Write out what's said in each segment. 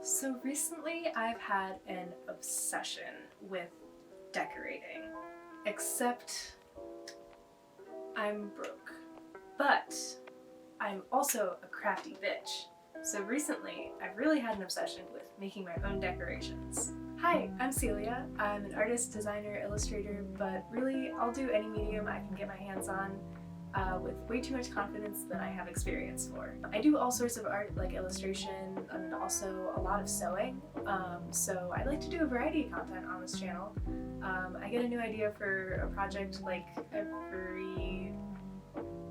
So recently I've had an obsession with decorating, except I'm broke. But I'm also a crafty bitch. So recently I've really had an obsession with making my own decorations. Hi, I'm Celia. I'm an artist, designer, illustrator, but really I'll do any medium I can get my hands on with way too much confidence than I have experience for. I do all sorts of art like illustration and also a lot of sewing, so I like to do a variety of content on this channel. I get a new idea for a project like every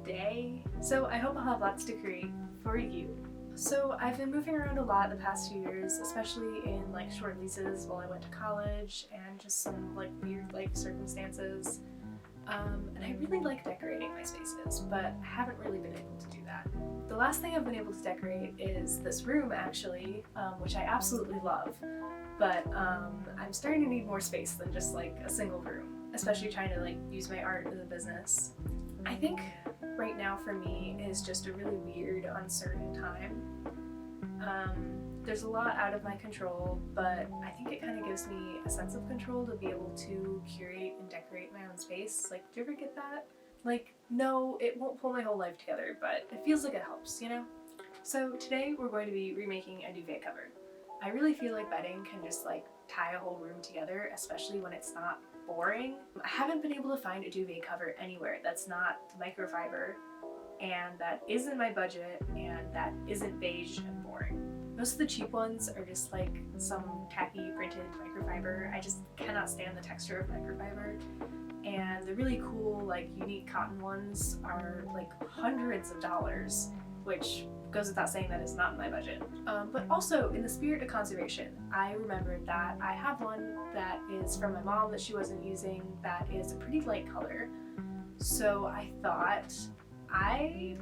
day, so I hope I'll have lots to create for you. So I've been moving around a lot the past few years, especially in like short leases while I went to college and just some like weird life circumstances. And I really like decorating my spaces, but I haven't really been able to do that. The last thing I've been able to decorate is this room actually, which I absolutely love, but I'm starting to need more space than just like a single room, especially trying to like use my art as a business. I think right now for me is just a really weird, uncertain time. There's a lot out of my control, but I think it kind of gives me a sense of control to be able to curate and decorate my own space. Like, do you ever get that? Like, no, it won't pull my whole life together, but it feels like it helps, you know? So today we're going to be remaking a duvet cover. I really feel like bedding can just like tie a whole room together, especially when it's not boring. I haven't been able to find a duvet cover anywhere that's not microfiber and that isn't my budget and that isn't beige and boring. Most of the cheap ones are just like some tacky printed microfiber. I just cannot stand the texture of microfiber. And the really cool, like unique cotton ones are like hundreds of dollars, which goes without saying that is not in my budget. But also, in the spirit of conservation, I remembered that I have one that is from my mom that she wasn't using that is a pretty light color. So I thought I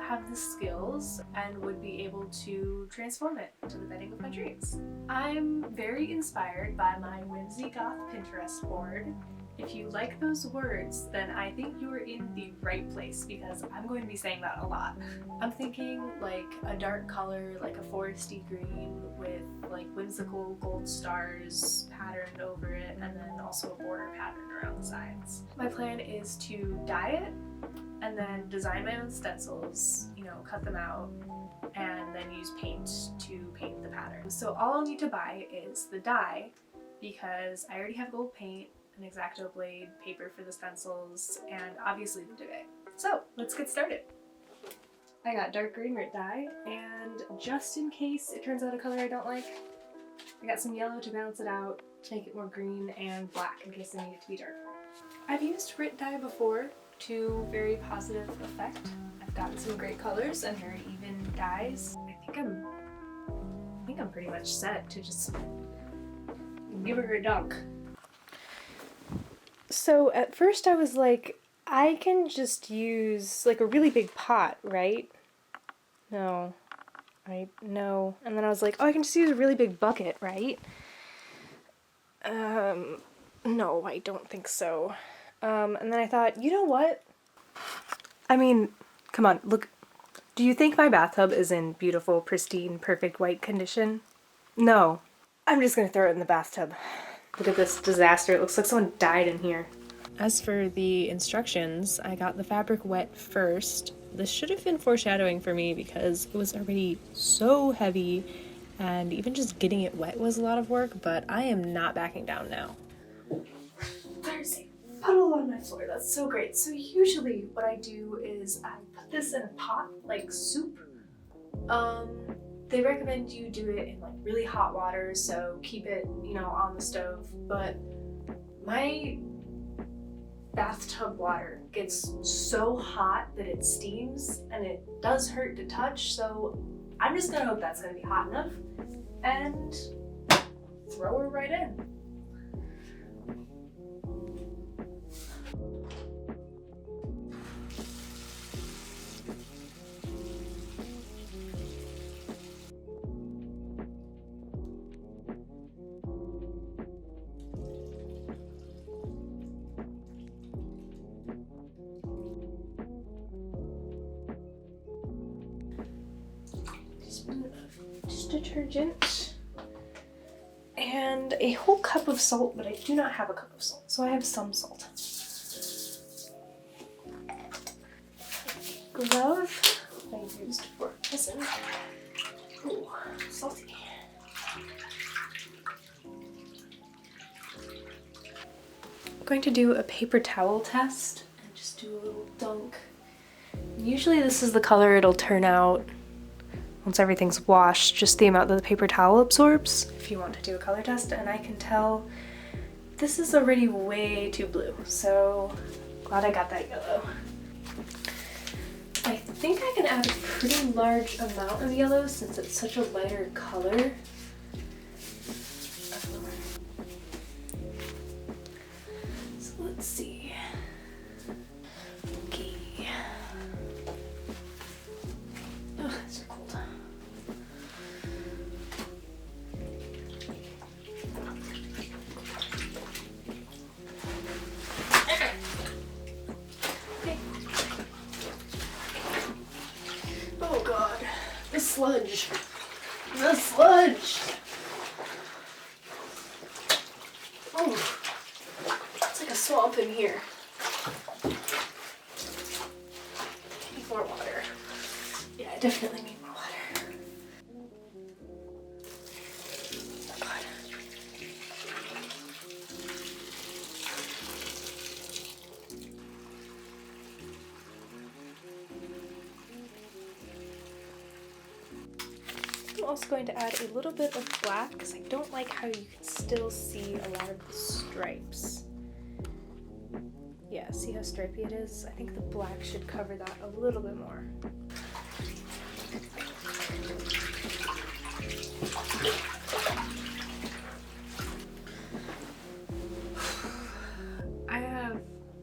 have the skills and would be able to transform it into the bedding of my dreams. I'm very inspired by my whimsigoth Pinterest board. If you like those words, then I think you are in the right place because I'm going to be saying that a lot. I'm thinking like a dark color, like a foresty green with like whimsical gold stars patterned over it, and then also a border pattern around the sides. My plan is to dye it and then design my own stencils, you know, cut them out, and then use paint to paint the pattern. So all I'll need to buy is the dye because I already have gold paint, an X-Acto blade, paper for the stencils, and obviously the duvet. So let's get started. I got dark green grit dye, and just in case it turns out a color I don't like, I got some yellow to balance it out, to make it more green, and black in case I need it to be darker. I've used grit dye before to very positive effect. I've gotten some great colors and very even dyes. I think I'm pretty much set to just give her a dunk. So at first I was like, I can just use like a really big pot, right? No. No. And then I was like, oh, I can just use a really big bucket, right? No, I don't think so. And then I thought, you know what? I mean, come on, look. Do you think my bathtub is in beautiful, pristine, perfect white condition? No. I'm just gonna throw it in the bathtub. Look at this disaster. It looks like someone died in here. As for the instructions, I got the fabric wet first. This should have been foreshadowing for me because it was already so heavy and even just getting it wet was a lot of work, but I am not backing down now. There's a puddle on my floor. That's so great. So usually what I do is I put this in a pot, like soup. They recommend you do it in like really hot water, so keep it, you know, on the stove. But my bathtub water gets so hot that it steams and it does hurt to touch, so I'm just gonna hope that's gonna be hot enough and throw her right in. Just detergent. and a whole cup of salt, but I do not have a cup of salt, so I have some salt. Glove I used for kissing. Ooh, salty. I'm going to do a paper towel test and just do a little dunk. Usually this is the color it'll turn out once everything's washed, just the amount that the paper towel absorbs if you want to do a color test, and I can tell this is already way too blue, so glad I got that yellow. I think I can add a pretty large amount of yellow since it's such a lighter color. So let's see. Okay. Oh, it's so cold. Oh god, the sludge. The sludge! Oh, it's like a swamp in here. Need more water. Yeah, I definitely need more water. Oh god. I'm also going to add a little bit of black because I don't like how you can still see a lot of the stripes. Yeah, see how stripy it is? I think the black should cover that a little bit more. I have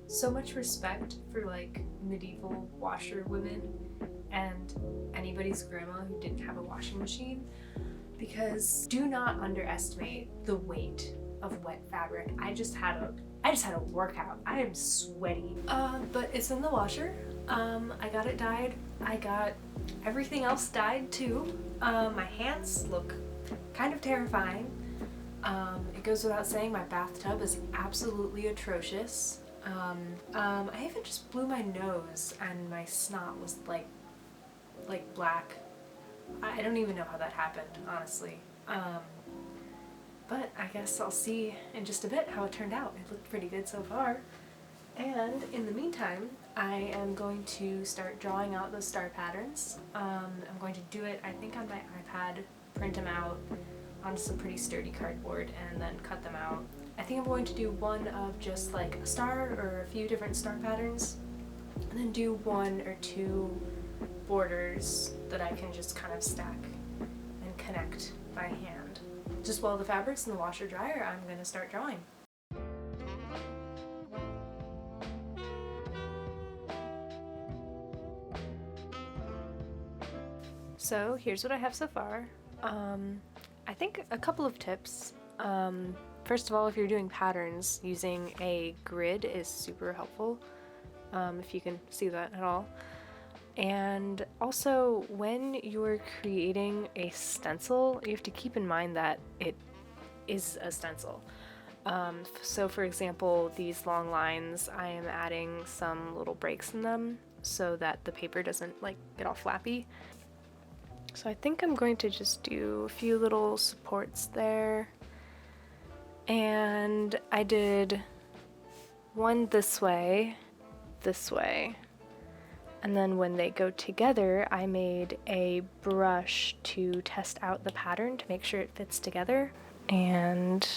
so much respect for like medieval washerwomen and anybody's grandma who didn't have a washing machine, because do not underestimate the weight of wet fabric. I just had a workout. I am sweaty. But it's in the washer. I got it dyed. I got everything else dyed too. My hands look kind of terrifying. It goes without saying my bathtub is absolutely atrocious. I even just blew my nose and my snot was like black. I don't even know how that happened, honestly. But I guess I'll see in just a bit how it turned out. It looked pretty good so far. And in the meantime, I am going to start drawing out those star patterns. I'm going to do it, I think, on my iPad, print them out onto some pretty sturdy cardboard, and then cut them out. I think I'm going to do one of just like a star or a few different star patterns, and then do one or two borders that I can just kind of stack and connect by hand. Just while the fabric's in the washer dryer, I'm going to start drawing. So here's what I have so far. I think a couple of tips. First of all, if you're doing patterns, using a grid is super helpful, if you can see that at all. And also, when you're creating a stencil, you have to keep in mind that it is a stencil. So for example, these long lines, I am adding some little breaks in them so that the paper doesn't like get all flappy. So I think I'm going to just do a few little supports there. And I did one this way, and then when they go together, I made a brush to test out the pattern to make sure it fits together. And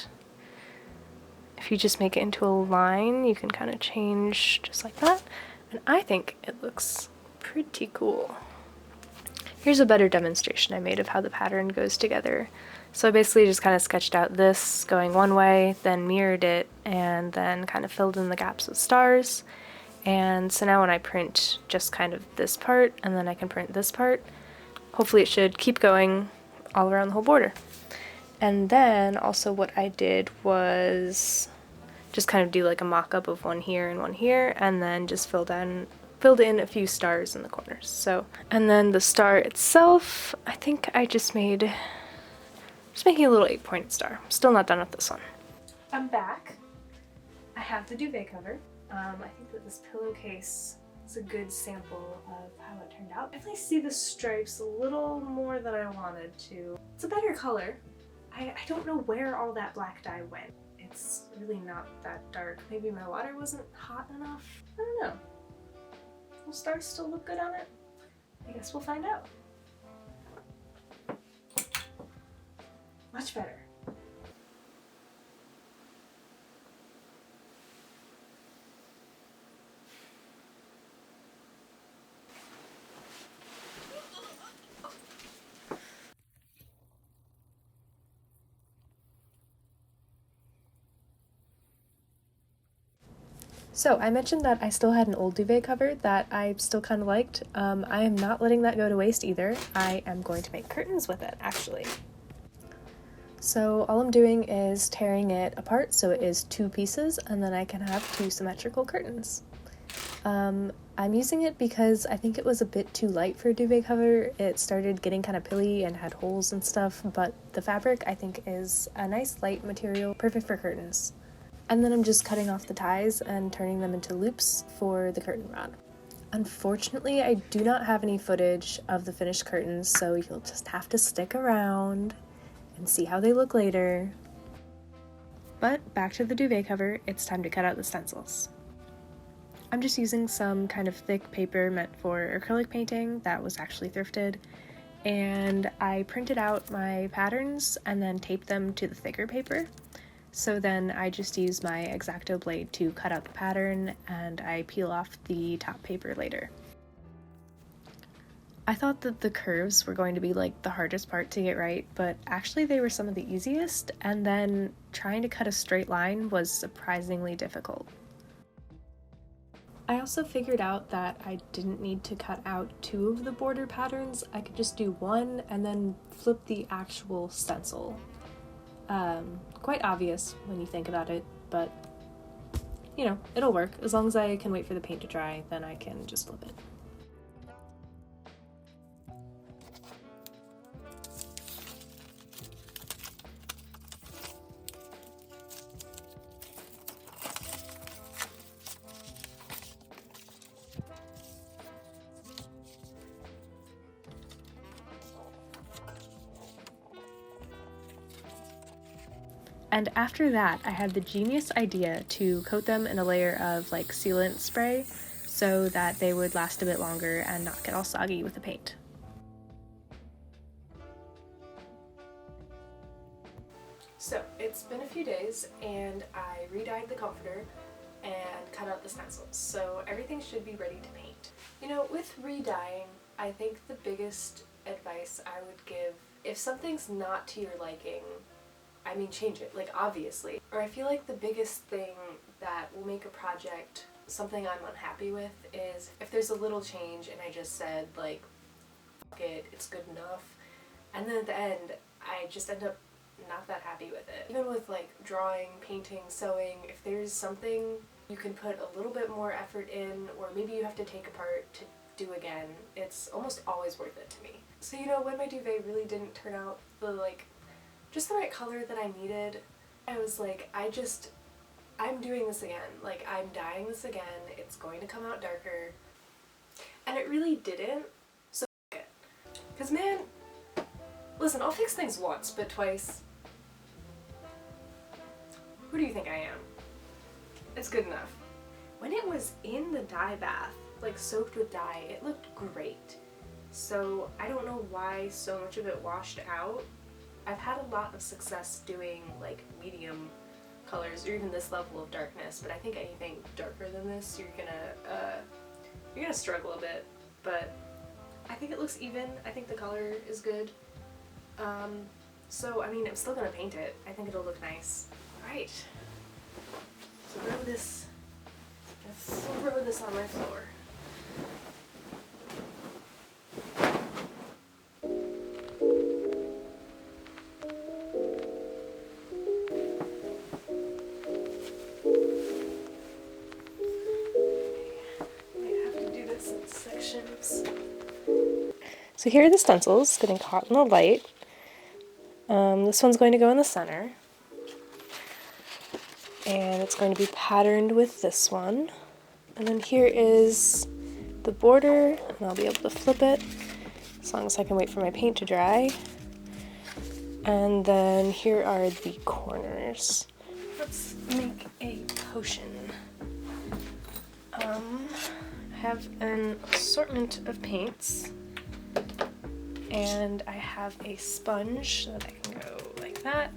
if you just make it into a line, you can kind of change just like that. And I think it looks pretty cool. Here's a better demonstration I made of how the pattern goes together. So I basically just kind of sketched out this going one way, then mirrored it, and then kind of filled in the gaps with stars. And so now when I print just kind of this part, and then I can print this part, hopefully it should keep going all around the whole border. And then also what I did was just kind of do like a mock-up of one here, and then just filled in a few stars in the corners. So, and then the star itself, I think I just just making a little 8-pointed star. Still not done with this one. I'm back. I have the duvet cover. I think that this pillowcase is a good sample of how it turned out. I definitely see the stripes a little more than I wanted to. It's a better color. I don't know where all that black dye went. It's really not that dark. Maybe my water wasn't hot enough? I don't know. Will stars still look good on it? I guess we'll find out. Much better. So I mentioned that I still had an old duvet cover that I still kind of liked. I am not letting that go to waste either. I am going to make curtains with it, actually. So all I'm doing is tearing it apart so it is 2 pieces, and then I can have 2 symmetrical curtains. I'm using it because I think it was a bit too light for a duvet cover. It started getting kind of pilly and had holes and stuff, but the fabric I think is a nice light material, perfect for curtains. And then I'm just cutting off the ties and turning them into loops for the curtain rod. Unfortunately, I do not have any footage of the finished curtains, so you'll just have to stick around and see how they look later. But back to the duvet cover, it's time to cut out the stencils. I'm just using some kind of thick paper meant for acrylic painting that was actually thrifted, and I printed out my patterns and then taped them to the thicker paper. So then I just use my X-Acto blade to cut out the pattern, and I peel off the top paper later. I thought that the curves were going to be like the hardest part to get right, but actually they were some of the easiest, and then trying to cut a straight line was surprisingly difficult. I also figured out that I didn't need to cut out 2 of the border patterns. I could just do 1 and then flip the actual stencil. Quite obvious when you think about it, but you know, it'll work. As long as I can wait for the paint to dry, then I can just flip it. And after that, I had the genius idea to coat them in a layer of like sealant spray so that they would last a bit longer and not get all soggy with the paint. So it's been a few days and I re-dyed the comforter and cut out the stencils, so everything should be ready to paint. You know, with re-dyeing, I think the biggest advice I would give, if something's not to your liking, I mean, change it, like, obviously. Or I feel like the biggest thing that will make a project something I'm unhappy with is if there's a little change and I just said, like, fuck it, it's good enough, and then at the end, I just end up not that happy with it. Even with, like, drawing, painting, sewing, if there's something you can put a little bit more effort in, or maybe you have to take apart to do again, it's almost always worth it to me. So, you know, when my duvet really didn't turn out the, like, just the right color that I needed, I was like, I'm doing this again. Like, I'm dyeing this again. It's going to come out darker. And it really didn't, so f*** it. Because, man, listen, I'll fix things once, but twice. Who do you think I am? It's good enough. When it was in the dye bath, like soaked with dye, it looked great. So I don't know why so much of it washed out. I've had a lot of success doing like medium colors or even this level of darkness, but I think anything darker than this you're gonna struggle a bit. But I think it looks even. I think the color is good. So I mean, I'm still gonna paint it. I think it'll look nice. Alright. So throw this on my floor. So here are the stencils getting caught in the light. This one's going to go in the center. And it's going to be patterned with this one. And then here is the border, and I'll be able to flip it as long as I can wait for my paint to dry. And then here are the corners. Let's make a potion. I have an assortment of paints, and I have a sponge so that I can go like that.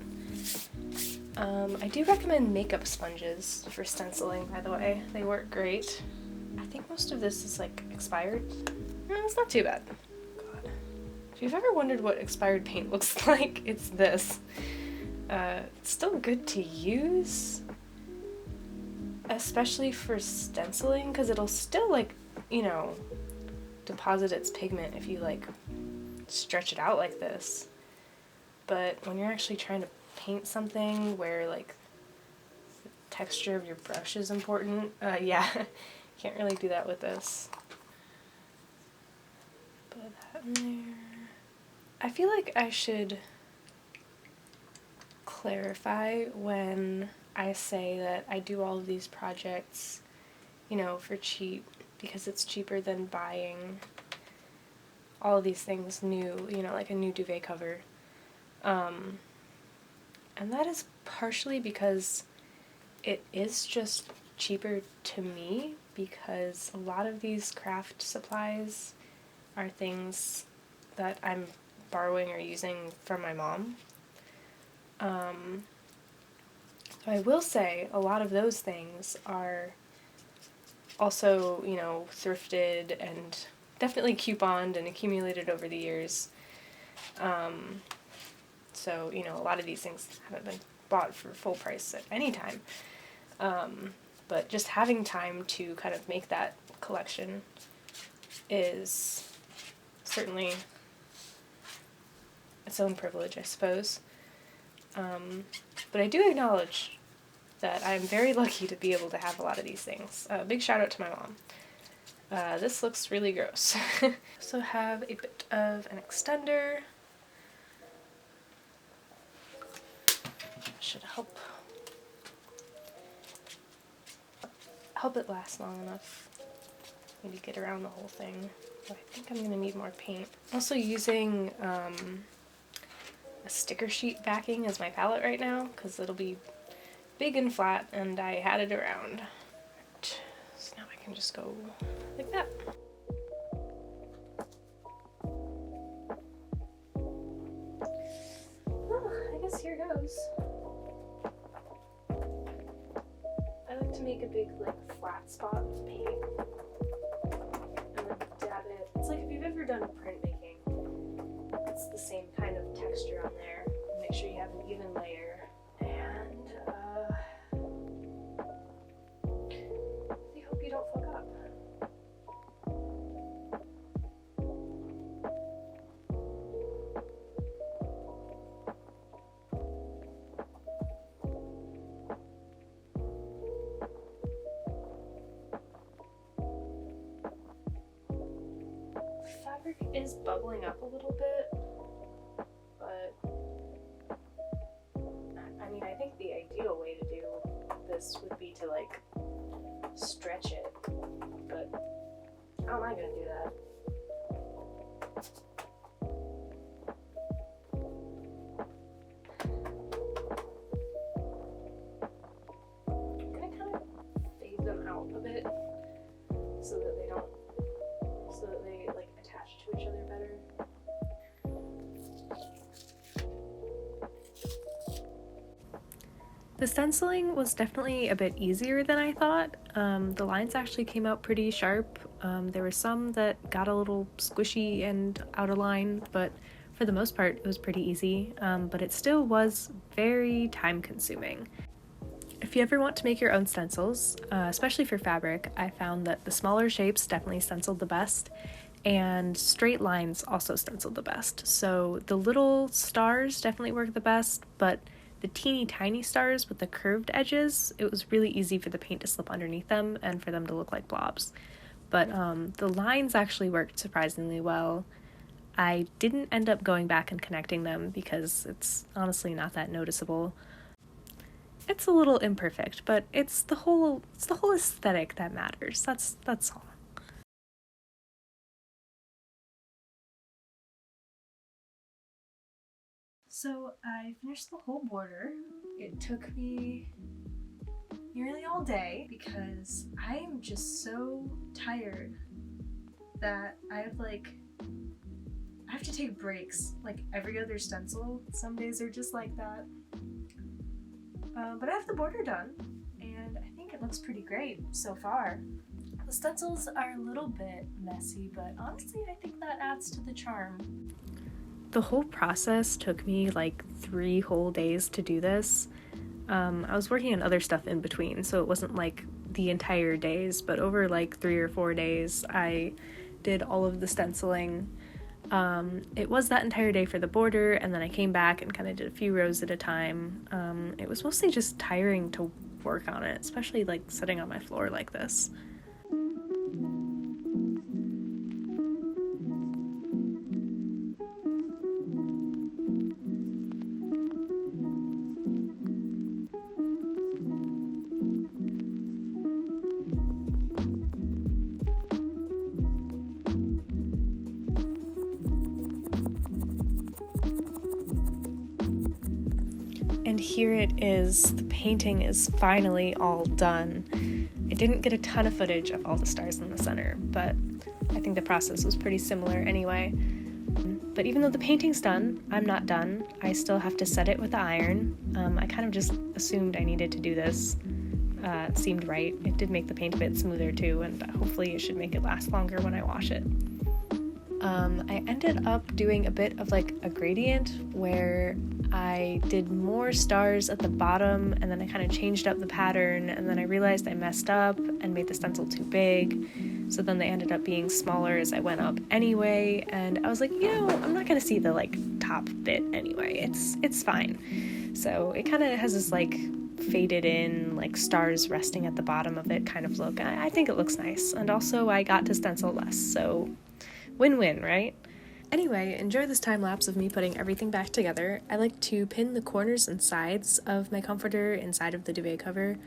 I do recommend makeup sponges for stenciling, by the way. They work great. I think most of this is like expired. No, it's not too bad. God. If you've ever wondered what expired paint looks like, it's this. It's still good to use, especially for stenciling, because it'll still, like, you know, deposit its pigment if you like stretch it out like this. But when you're actually trying to paint something where like the texture of your brush is important, yeah, can't really do that with this. Put that in there. I feel like I should clarify when I say that I do all of these projects, you know, for cheap, because it's cheaper than buying all of these things new, you know, like a new duvet cover. And that is partially because it is just cheaper to me, because a lot of these craft supplies are things that I'm borrowing or using from my mom. So I will say a lot of those things are also, you know, thrifted and definitely couponed and accumulated over the years. So, you know, a lot of these things haven't been bought for full price at any time. But just having time to kind of make that collection is certainly its own privilege, I suppose. But I do acknowledge that I'm very lucky to be able to have a lot of these things. Big shout out to my mom. This looks really gross. Also have a bit of an extender. Should help it last long enough. Maybe get around the whole thing. But I think I'm gonna need more paint. Also using a sticker sheet backing as my palette right now, because it'll be big and flat, and I had it around. So now I can just go like that. Well, I guess here goes. I like to make a big, like, flat spot of paint and then dab it. It's like if you've ever done printmaking, it's the same kind of texture on there. Make sure you have an even layer. And, I hope you don't fuck up. Fabric is bubbling up a little bit, but I mean, I think the ideal way to do this would be to like stretch it, but how am I gonna do that? I'm gonna kind of fade them out a bit so that they like attach to each other better. The stenciling was definitely a bit easier than I thought. The lines actually came out pretty sharp. There were some that got a little squishy and out of line, but for the most part it was pretty easy, but it still was very time consuming. If you ever want to make your own stencils, especially for fabric, I found that the smaller shapes definitely stenciled the best, and straight lines also stenciled the best. So the little stars definitely work the best, but the teeny tiny stars with the curved edges, it was really easy for the paint to slip underneath them and for them to look like blobs. But the lines actually worked surprisingly well. I didn't end up going back and connecting them because it's honestly not that noticeable. It's a little imperfect, but it's the whole aesthetic that matters. That's all. So I finished the whole border. It took me nearly all day because I am just so tired that I have to take breaks like every other stencil. Some days are just like that. But I have the border done, and I think it looks pretty great so far. The stencils are a little bit messy, but honestly I think that adds to the charm. The whole process took me like 3 whole days to do this. I was working on other stuff in between, so it wasn't like the entire days, but over like 3 or 4 days I did all of the stenciling. It was that entire day for the border, and then I came back and kind of did a few rows at a time. It was mostly just tiring to work on it, especially like sitting on my floor like this. And here it is. The painting is finally all done. I didn't get a ton of footage of all the stars in the center, but I think the process was pretty similar anyway. But even though the painting's done, I'm not done. I still have to set it with the iron. I kind of just assumed I needed to do this. It seemed right. It did make the paint a bit smoother too, and hopefully it should make it last longer when I wash it. I ended up doing a bit of like a gradient where I did more stars at the bottom, and then I kind of changed up the pattern, and then I realized I messed up and made the stencil too big, so then they ended up being smaller as I went up anyway, and I was like, I'm not gonna see the like top bit anyway, it's fine. So it kind of has this like faded in like stars resting at the bottom of it kind of look. I think it looks nice, and also I got to stencil less, so win-win, right? Anyway, enjoy this time lapse of me putting everything back together. I like to pin the corners and sides of my comforter inside of the duvet cover.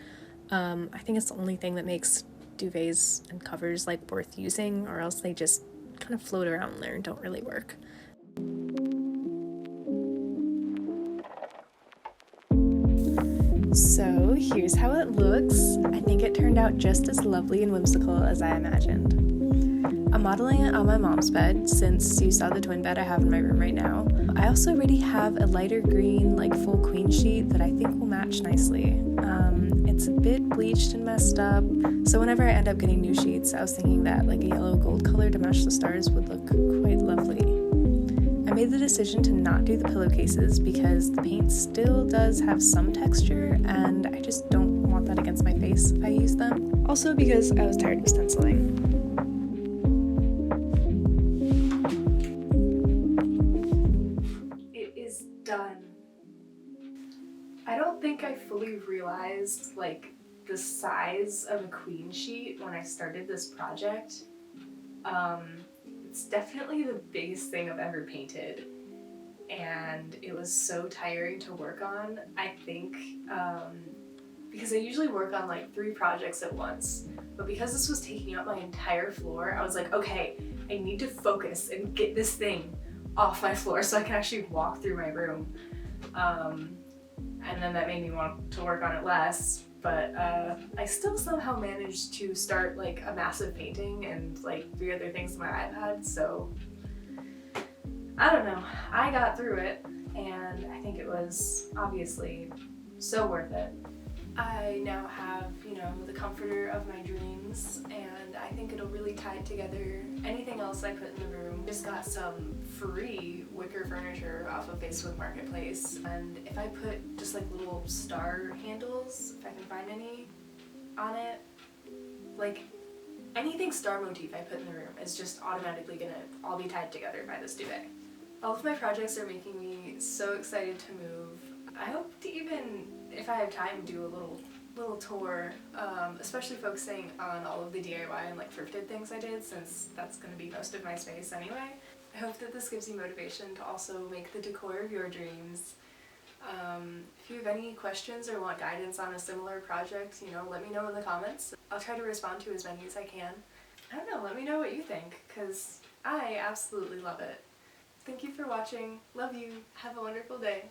I think it's the only thing that makes duvets and covers like worth using, or else they just kind of float around there and don't really work. So here's how it looks. I think it turned out just as lovely and whimsical as I imagined. I'm modeling it on my mom's bed, since you saw the twin bed I have in my room right now. I also already have a lighter green, like full queen sheet that I think will match nicely. It's a bit bleached and messed up, so whenever I end up getting new sheets, I was thinking that like a yellow gold color to match the stars would look quite lovely. I made the decision to not do the pillowcases because the paint still does have some texture, and I just don't want that against my face if I use them. Also because I was tired of stenciling. Done. I don't think I fully realized like the size of a queen sheet when I started this project. It's definitely the biggest thing I've ever painted, and it was so tiring to work on. I think because I usually work on like 3 projects at once, but because this was taking up my entire floor, I was like, okay, I need to focus and get this thing off my floor so I can actually walk through my room. And then that made me want to work on it less, but I still somehow managed to start like a massive painting and like 3 other things on my iPad, so I don't know. I got through it, and I think it was obviously so worth it. I now have, the comforter of my dreams, and I think it'll really tie it together. Anything else I put in the room, just got some free wicker furniture off of Facebook Marketplace, and if I put just like little star handles, if I can find any, on it, like anything star motif I put in the room is just automatically gonna all be tied together by this duvet. All of my projects are making me so excited to move. I hope to even, if I have time, do a little tour, especially focusing on all of the DIY and like thrifted things I did, since that's going to be most of my space anyway. I hope that this gives you motivation to also make the decor of your dreams. If you have any questions or want guidance on a similar project, you know, let me know in the comments. I'll try to respond to as many as I can. I don't know, let me know what you think, because I absolutely love it. Thank you for watching. Love you. Have a wonderful day.